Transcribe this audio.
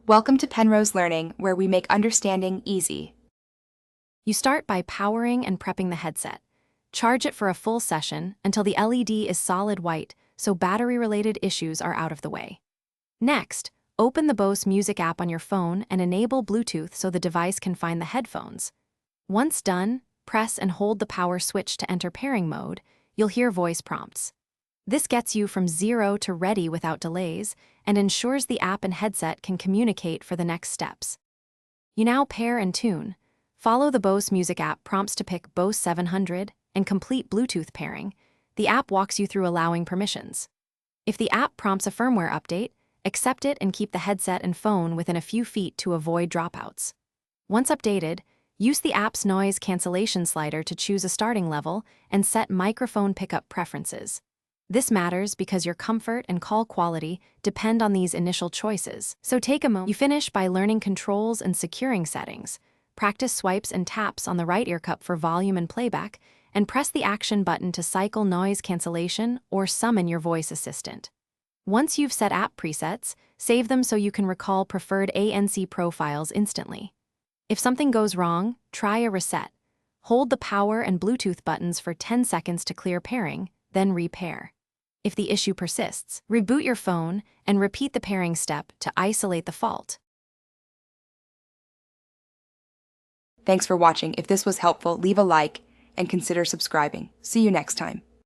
Welcome to Penrose Learning, where we make understanding easy. You start by powering and prepping the headset. Charge it for a full session until the LED is solid white, so battery-related issues are out of the way. Next, open the Bose Music app on your phone and enable Bluetooth so the device can find the headphones. Once done, press and hold the power switch to enter pairing mode. You'll hear voice prompts. This gets you from 0 to ready without delays and ensures the app and headset can communicate for the next steps. You now pair and tune. Follow the Bose Music app prompts to pick Bose 700 and complete Bluetooth pairing. The app walks you through allowing permissions. If the app prompts a firmware update, accept it and keep the headset and phone within a few feet to avoid dropouts. Once updated, use the app's noise cancellation slider to choose a starting level and set microphone pickup preferences. This matters because your comfort and call quality depend on these initial choices. So take a moment. You finish by learning controls and securing settings. Practice swipes and taps on the right ear cup for volume and playback, and press the action button to cycle noise cancellation or summon your voice assistant. Once you've set app presets, save them so you can recall preferred ANC profiles instantly. If something goes wrong, try a reset. Hold the power and Bluetooth buttons for 10 seconds to clear pairing, then repair. If the issue persists, reboot your phone and repeat the pairing step to isolate the fault. Thanks for watching. If this was helpful, leave a like and consider subscribing. See you next time.